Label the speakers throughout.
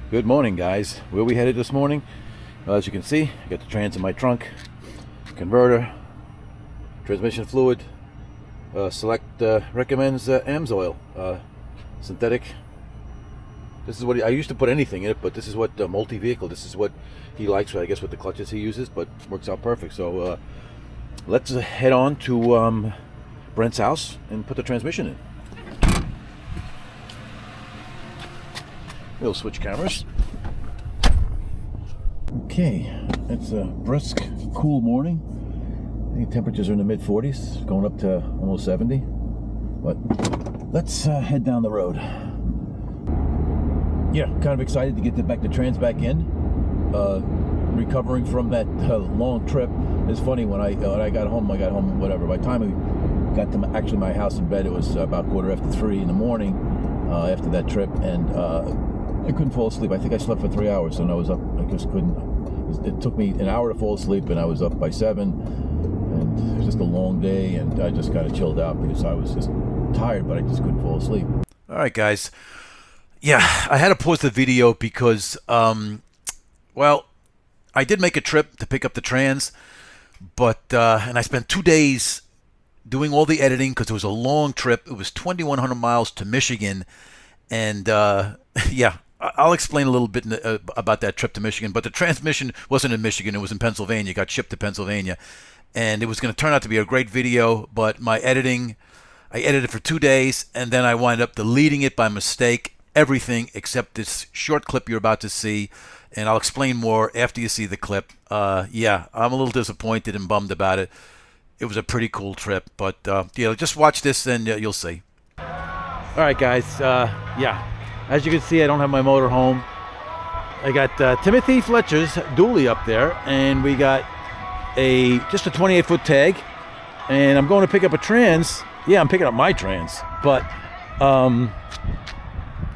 Speaker 1: Good morning, guys. Where we headed this morning? Well, as you can see, I got the trans in my trunk, converter, transmission fluid. Select recommends AMS oil, synthetic. This is what I used to put anything in it, but this is what multi-vehicle. This is what he likes. I guess with the clutches he uses, but works out perfect. So let's head on to Brent's house and put the transmission in. We'll switch cameras. Okay, it's a brisk, cool morning. I think temperatures are in the mid 40s, going up to almost 70. But let's head down the road. Yeah, kind of excited to get back the trans back in. Recovering from that long trip. It's funny, when I got home, whatever. By the time I got to my house in bed, it was about 3:15 in the morning after that trip, and I couldn't fall asleep. I think I slept for 3 hours, and I was up. I just couldn't. It took me an hour to fall asleep, and I was up by 7. And it was just a long day, and I just kind of chilled out because I was just tired, but I just couldn't fall asleep.
Speaker 2: All right, guys. Yeah, I had to pause the video because, well, I did make a trip to pick up the trans, but and I spent 2 days doing all the editing because it was a long trip. It was 2,100 miles to Michigan, and yeah. I'll explain a little bit about that trip to Michigan, but the transmission wasn't in Michigan. It was in Pennsylvania. It got shipped to Pennsylvania, and it was going to turn out to be a great video, but my editing, I edited for 2 days, and then I wound up deleting it by mistake, everything except this short clip you're about to see, and I'll explain more after you see the clip. Yeah, I'm a little disappointed and bummed about it. It was a pretty cool trip, but yeah, just watch this and you'll see.
Speaker 1: All right, guys. Yeah. As you can see, I don't have my motor home. I got Timothy Fletcher's dually up there, and we got just a 28-foot tag, and I'm going to pick up a trans. Yeah, I'm picking up my trans, but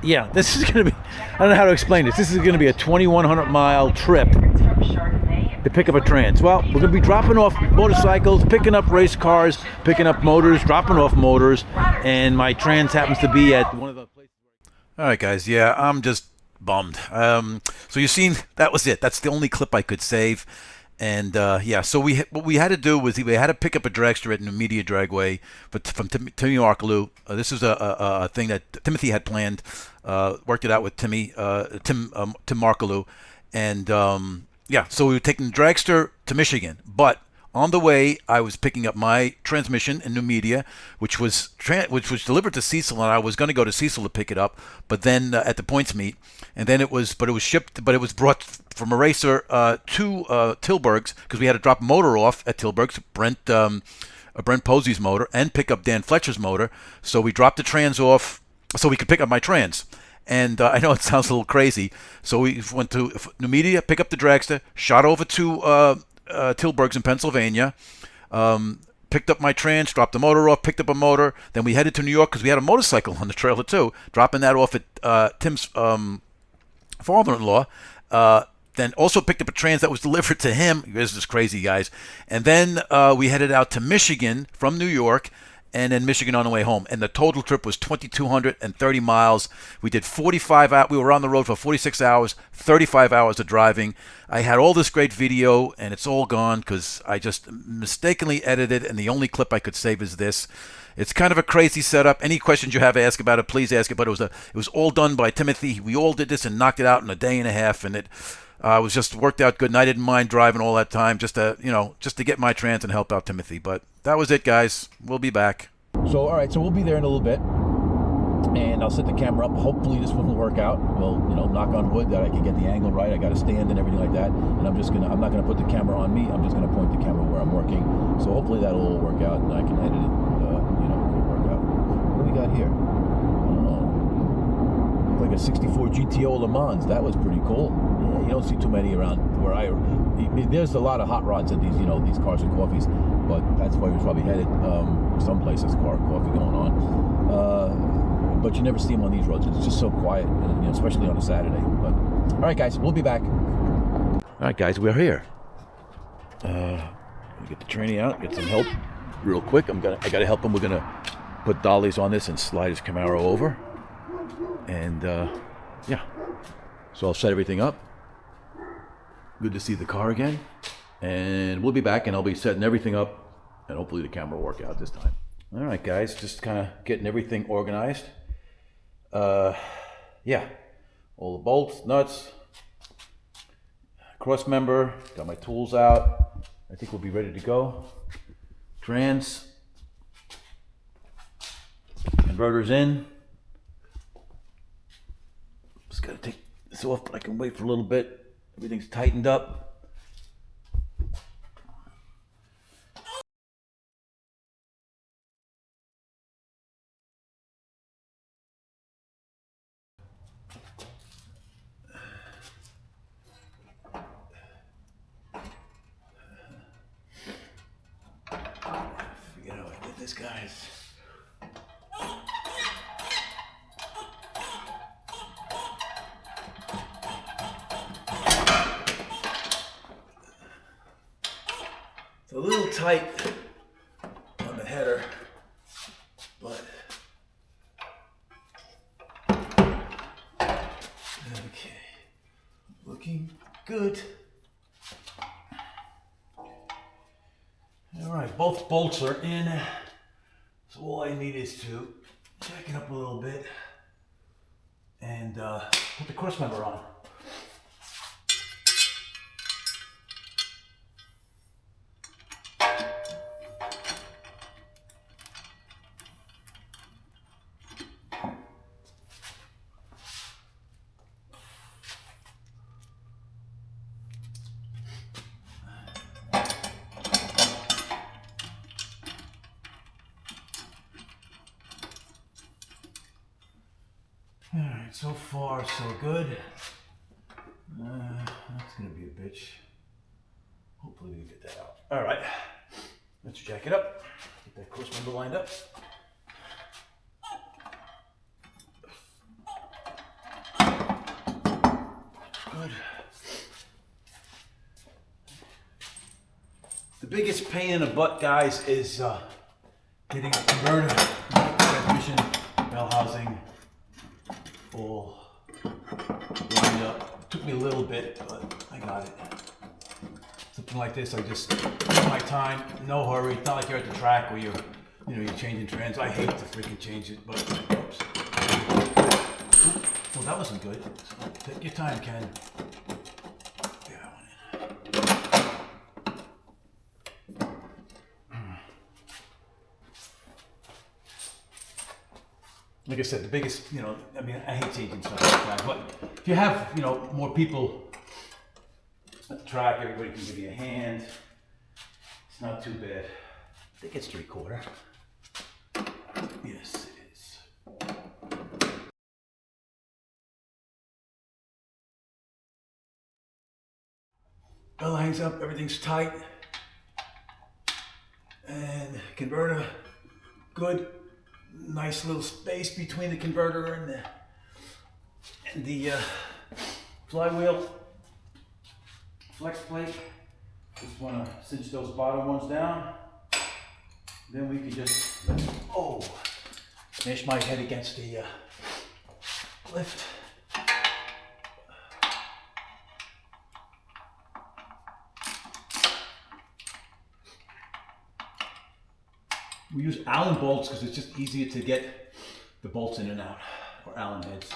Speaker 1: yeah, this is going to be, I don't know how to explain this. This is going to be a 2,100 mile trip to pick up a trans. Well, we're going to be dropping off motorcycles, picking up race cars, picking up motors, dropping off motors, and my trans happens to be at one of the places.
Speaker 2: All right, guys. Yeah, I'm just bummed. So you've seen, that was it. That's the only clip I could save. And yeah, so what we had to do was we had to pick up a dragster at New Media Dragway from Timmy Markaloo. This is a thing that Timothy had planned. Worked it out with Tim Markaloo, and yeah, so we were taking the dragster to Michigan, but on the way, I was picking up my transmission in New Media, which was delivered to Cecil, and I was going to go to Cecil to pick it up, but then at the points meet, and then it was brought from a racer to Tilburg's, because we had to drop a motor off at Tilburg's, Brent Posey's motor, and pick up Dan Fletcher's motor. So we dropped the trans off so we could pick up my trans. And I know it sounds a little crazy. So we went to New Media, pick up the dragster, shot over to Tilburg's in Pennsylvania, picked up my trans, dropped the motor off, picked up a motor. Then we headed to New York because we had a motorcycle on the trailer too, dropping that off at Tim's father-in-law. Then also picked up a trans that was delivered to him. This is crazy, guys. And then we headed out to Michigan from New York, and then Michigan on the way home. And the total trip was 2,230 miles. We did 45 hours. We were on the road for 46 hours, 35 hours of driving. I had all this great video, and it's all gone because I just mistakenly edited, and the only clip I could save is this. It's kind of a crazy setup. Any questions you have to ask about it, please ask it. But it was all done by Timothy. We all did this and knocked it out in a day and a half, and it was just worked out good. And I didn't mind driving all that time just to get my trans and help out Timothy. But that was it, guys. We'll be back.
Speaker 1: So, all right, so we'll be there in a little bit, and I'll set the camera up. Hopefully this one will work out. Well, knock on wood that I can get the angle right. I got a stand and everything like that, and I'm not gonna put the camera on me. I'm just gonna point the camera where I'm working. So hopefully that'll all work out, and I can edit it. It'll work out. What do we got here? I don't know. Like a '64 GTO Le Mans. That was pretty cool. Yeah, you don't see too many around where there's a lot of hot rods at these cars and coffees, but that's why we're probably headed some places, coffee going on. But you never see them on these roads. It's just so quiet, especially on a Saturday. But all right, guys, we'll be back. All right, guys, we're here. We get the tranny out, get some help real quick. I gotta help him. We're gonna put dollies on this and slide his Camaro over. And yeah, So I'll set everything up. Good to see the car again. And we'll be back and I'll be setting everything up and hopefully the camera will work out this time. All right, guys, just kind of getting everything organized. Yeah, all the bolts, nuts, cross member, got my tools out. I think we'll be ready to go. Trans, inverters in. Just gotta take this off, but I can wait for a little bit. Everything's tightened up. Forget how I did this, guys. It's a little tight on the header, but okay, looking good. All right, both bolts are in, so all I need is to jack it up a little bit and put the cross member on. All right, so far so good. That's gonna be a bitch. Hopefully we can get that out. All right, let's jack it up. Get that cross member lined up. Good. The biggest pain in the butt, guys, is getting the converter, transmission, bell housing, all lined up. Took me a little bit, but I got it. Something like this, I just take my time, no hurry. It's not like you're at the track where you're changing trans. I hate to freaking change it, but oops. Well, that wasn't good. So take your time, Ken. Get that one in. Like I said, the biggest, I mean, I hate changing stuff at the track, but if you have, more people at the track, everybody can give you a hand. It's not too bad. I think it's 3/4. Yes, it is. Bell hangs up, everything's tight. And converter, good. Nice little space between the converter and the flywheel flex plate. Just want to cinch those bottom ones down. Then we can just smash my head against the lift. We use Allen bolts because it's just easier to get the bolts in and out, or Allen heads.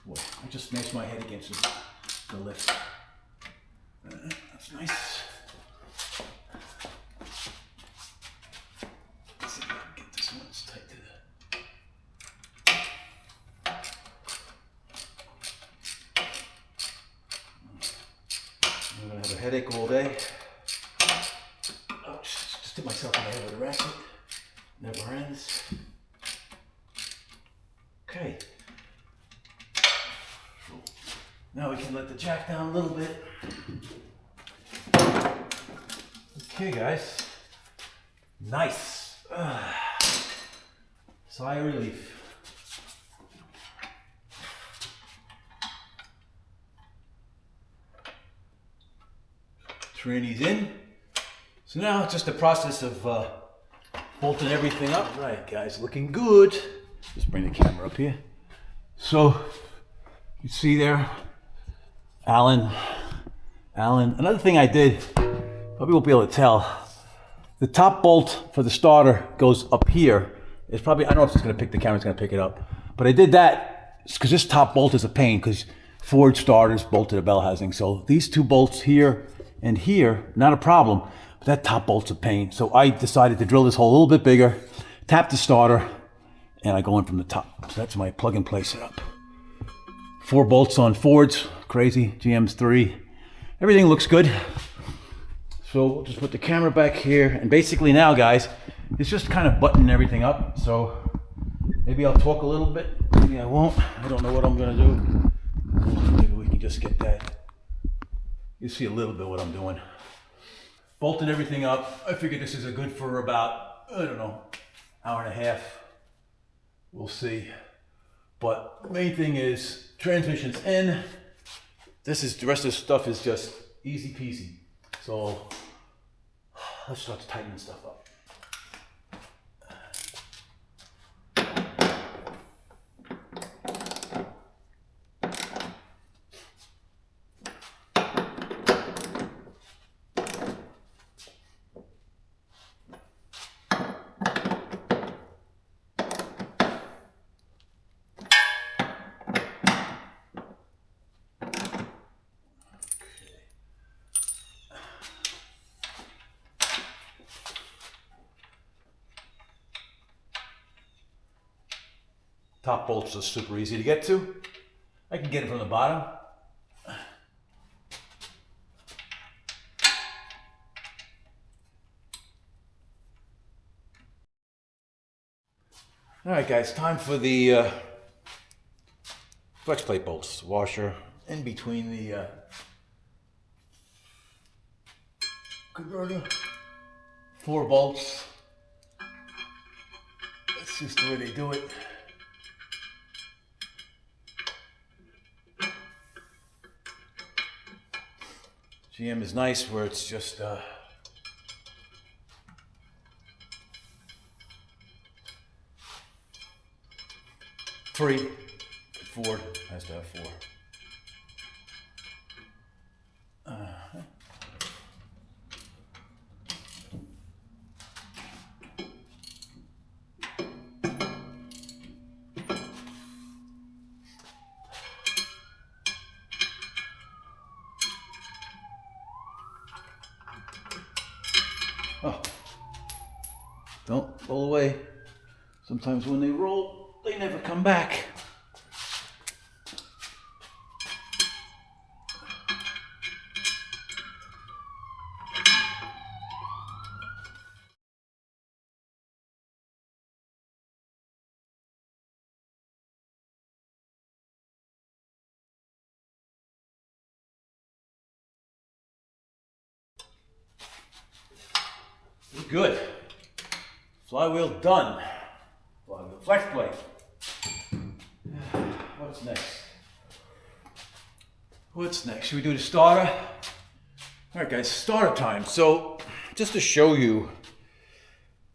Speaker 1: Boy, I just smashed my head against the lift. That's nice. Let's see if I can get this one tight to I'm gonna have a headache all day. Just hit myself in the head with a racket. Never ends. Okay. Now we can let the jack down a little bit. Okay, guys. Nice. Sigh of relief. Tranny's in. So now it's just a process of bolting everything up. Right, guys, looking good. Just bring the camera up here. So You see there, Allen. Another thing I did, probably won't be able to tell. The top bolt for the starter goes up here. It's probably, I don't know if it's gonna pick the camera's gonna pick it up, but I did that because this top bolt is a pain because Ford starters bolt to the bell housing. So these two bolts here and here, not a problem, but that top bolt's a pain. So I decided to drill this hole a little bit bigger, tap the starter, and I go in from the top. So that's my plug and play setup. 4 bolts on Fords, crazy, GM's 3. Everything looks good. So we'll just put the camera back here, and basically now, guys, it's just kind of buttoning everything up. So maybe I'll talk a little bit, maybe I won't. I don't know what I'm gonna do. Maybe we can just get that. You see a little bit what I'm doing. Bolting everything up. I figured this is a good for about, I don't know, hour and a half. We'll see. But the main thing is transmission's in. The rest of the stuff is just easy peasy. So let's start tightening stuff up. Top bolts are super easy to get to. I can get it from the bottom. All right, guys, time for the flex plate bolts. Washer in between the converter. 4 bolts. That's just the way they do it. GM is nice where it's just free. Ford has to have 4. Oh, don't roll away. Sometimes when they roll, they never come back. Good. Flywheel done. Flywheel flex plate. What's next? What's next? Should we do the starter? All right, guys, starter time. So just to show you,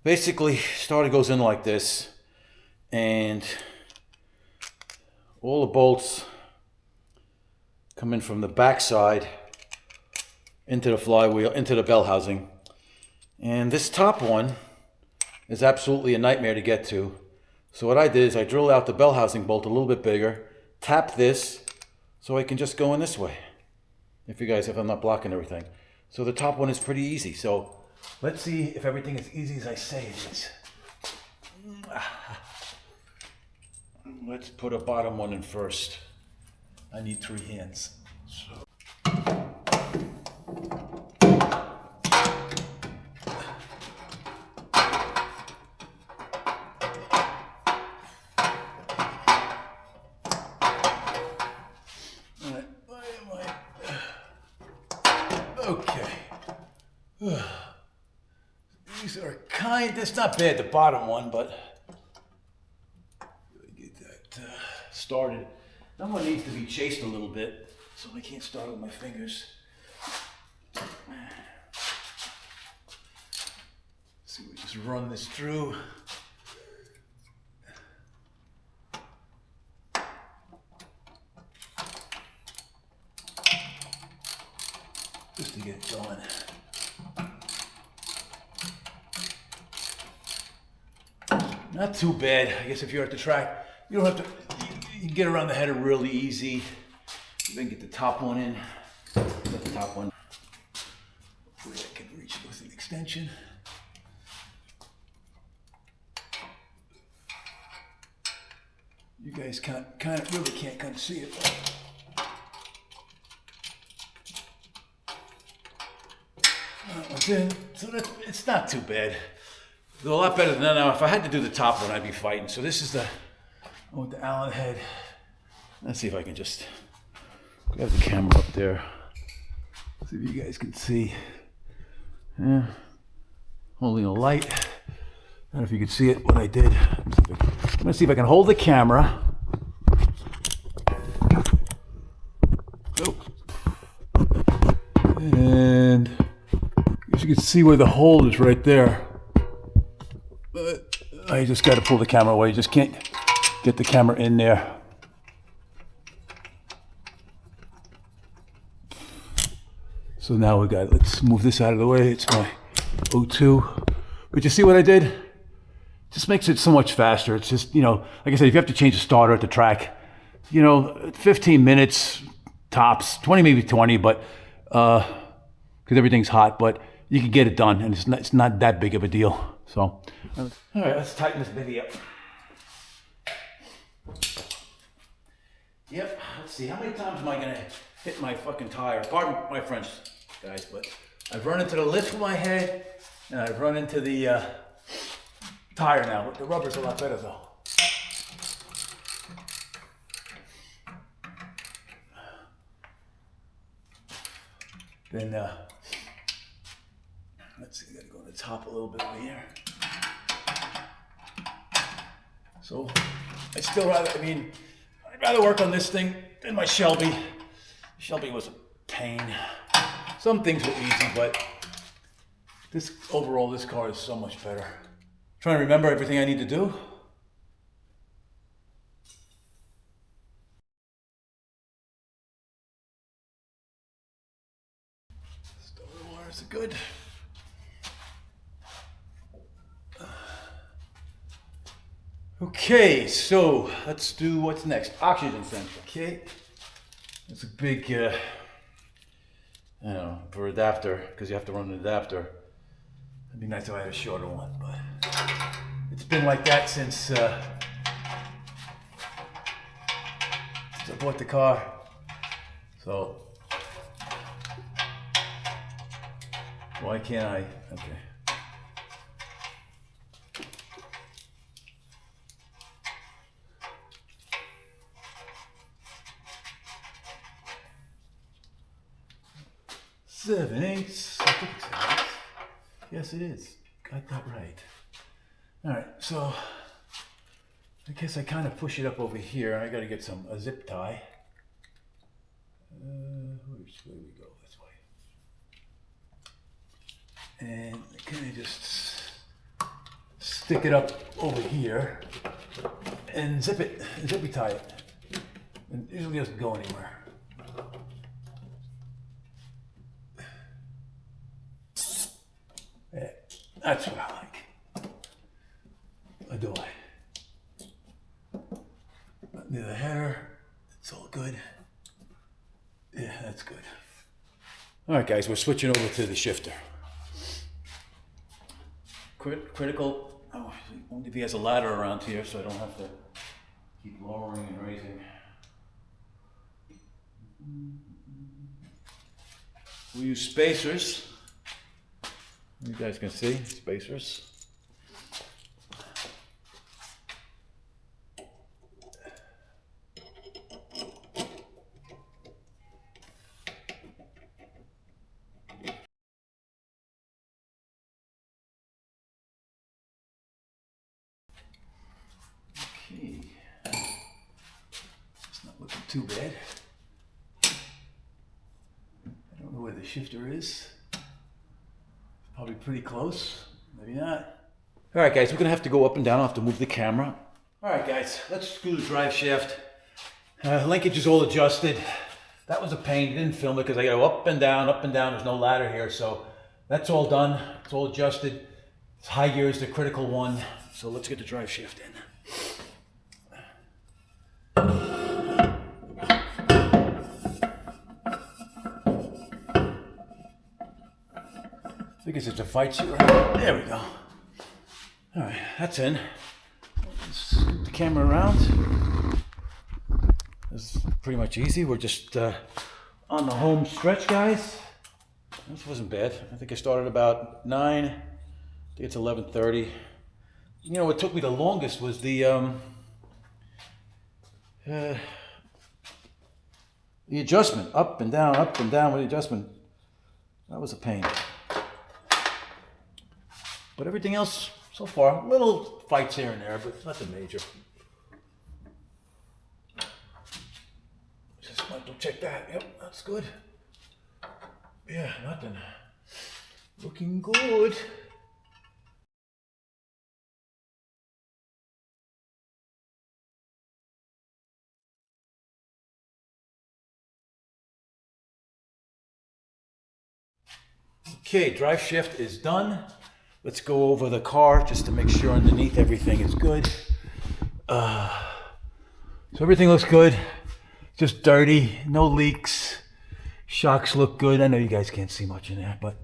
Speaker 1: basically starter goes in like this, and all the bolts come in from the back side into the flywheel, into the bell housing. And this top one is absolutely a nightmare to get to. So what I did is I drilled out the bell housing bolt a little bit bigger, tap this, so I can just go in this way. If I'm not blocking everything. So the top one is pretty easy. So let's see if everything is easy as I say it is. Let's put a bottom one in first. I need 3 hands. So. Okay. These are it's not bad, the bottom one, but get that started. That one needs to be chased a little bit, so I can't start with my fingers. So we just run this through. just to get it going. Not too bad. I guess if you're at the track, you don't have to, you can get around the header really easy. Then get the top one in. Get the top one. Hopefully I can reach it with an extension. You guys really can't see it. That one's in, so it's not too bad. It's a lot better than that. Now, if I had to do the top one, I'd be fighting. So this is with the Allen head. Let's see if I can just grab the camera up there. See if you guys can see. Yeah, holding a light. I don't know if you can see it, what I did. I'm gonna see if I can hold the camera. Oh. And as you can see where the hole is right there. But I just gotta pull the camera away. You just can't get the camera in there. So now let's move this out of the way. It's my O2. But you see what I did? Just makes it so much faster. It's just, like I said, if you have to change the starter at the track, 15 minutes tops, 20, maybe 20, but, because everything's hot, but you can get it done and it's not that big of a deal. So, all right, let's tighten this baby up. Yep, let's see, how many times am I gonna hit my fucking tire? Pardon my French, guys, but I've run into the lift with my head and I've run into the tire now. The rubber's a lot better though. Then, let's see, I gotta go to the top a little bit over here. So, I'd rather work on this thing than my Shelby. Shelby was a pain. Some things were easy, but this car is so much better. Trying to remember everything I need to do. Story wires are good. Okay, so let's do what's next. Oxygen sensor. Okay, it's a big, for adapter, because you have to run an adapter. It'd be nice if I had a shorter one, but it's been like that since I bought the car. So why can't I? Okay. Seven eighths. I think it's 7/8. Yes, it is. Got that right. All right, so I guess I kind of push it up over here. I got to get a zip tie. Which way we go? This way. And I kind of just stick it up over here and zippy tie it. And it usually doesn't go anywhere. Yeah, that's what I like. I do near the header, it's all good. Yeah, that's good. All right, guys, we're switching over to the shifter. Critical, only if he has a ladder around here, so I don't have to keep lowering and raising. We use spacers. You guys can see spacers. Okay, it's not looking too bad. I don't know where the shifter is. Probably pretty close, maybe not. All right, guys, we're gonna have to go up and down. I'll have to move the camera. All right, guys, let's screw the drive shaft. Linkage is all adjusted. that was a pain. It didn't film it because I got to go up and down, up and down. There's no ladder here, so that's all done. It's all adjusted. It's high gear is the critical one. So let's get the drive shaft in. I guess it's a fight suit, right? There we go. All right, that's in. Let's scoot the camera around. This is pretty much easy. We're just on the home stretch, guys. This wasn't bad. I think I started about 9. I think it's 11:30. You know, what took me the longest was the adjustment, up and down with the adjustment. That was a pain. But everything else, so far, little fights here and there, but nothing major. Just want to check that. Yep, that's good. Yeah, nothing. Looking good. Okay, drive shift is done. Let's go over the car just to make sure underneath everything is good. So everything looks good. Just dirty, no leaks. Shocks look good. I know you guys can't see much in there, but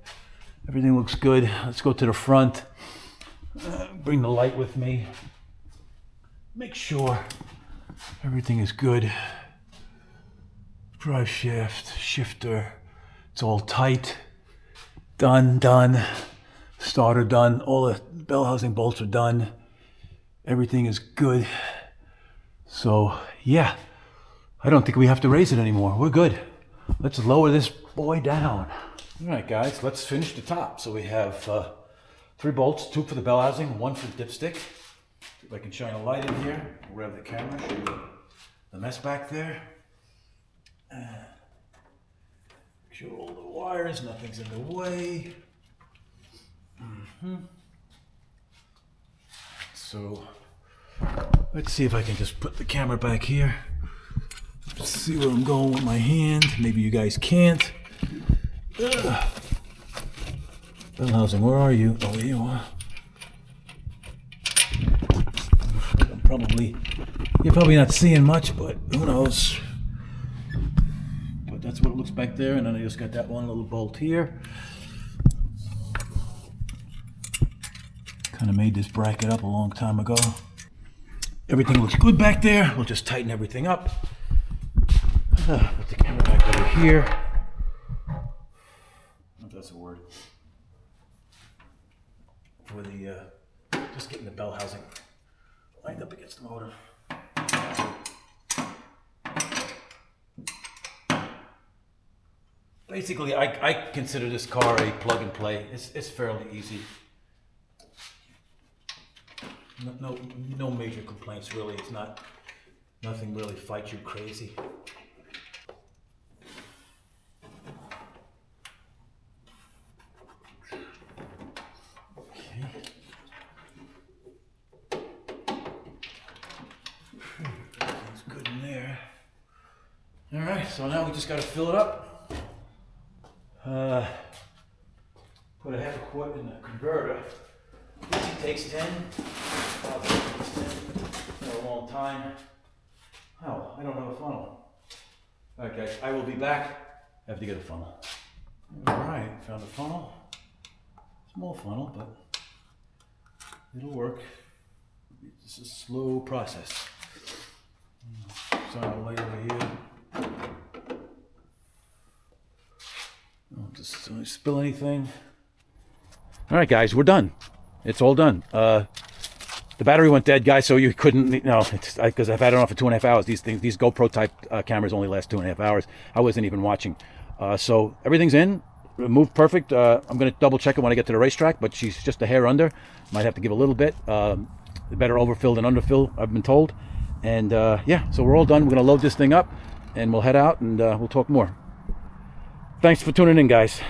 Speaker 1: everything looks good. Let's go to the front. Bring the light with me. Make sure everything is good. Drive shaft, shifter. It's all tight. Done. Starter done. All the bell housing bolts are done. Everything is good. So yeah, I don't think we have to raise it anymore. We're good. Let's lower this boy down. All right, guys, let's finish the top. So we have 3 bolts, 2 for the bell housing, 1 for the dipstick. See if I can shine a light in here. Grab the camera, show you the mess back there. Make sure all the wires, nothing's in the way. So let's see if I can just put the camera back here. Let's see where I'm going with my hand. Maybe you guys can't. Bell housing, where are you? Oh, here you are. You're probably not seeing much, but who knows? But that's what it looks back there, and then I just got that one little bolt here. Kind of made this bracket up a long time ago. Everything looks good back there. We'll just tighten everything up. Put the camera back over here. I don't know if that's a word. For the, just getting the bell housing lined up against the motor. Basically, I consider this car a plug and play. It's fairly easy. No major complaints really. It's nothing really fights you crazy. Okay. Everything's good in there. All right, so now we just got to fill it up. Put a half a quart in the converter. It takes 10. Probably takes 10 for a long time. Oh, I don't have a funnel. All right, guys, I will be back. I have to get a funnel. All right, found a funnel. Small funnel, but it'll work. It's a slow process. Shine the light over here. Don't just spill anything. All right, guys, we're done. It's all done. The battery went dead, guys, so you couldn't, because I've had it on for 2.5 hours. These GoPro type cameras only last 2.5 hours. I wasn't even watching. So everything's in, moved perfect. I'm going to double check it when I get to the racetrack, but she's just a hair under. Might have to give a little bit. Better overfill than underfill, I've been told. And yeah, so we're all done. We're going to load this thing up, and we'll head out, and we'll talk more. Thanks for tuning in, guys.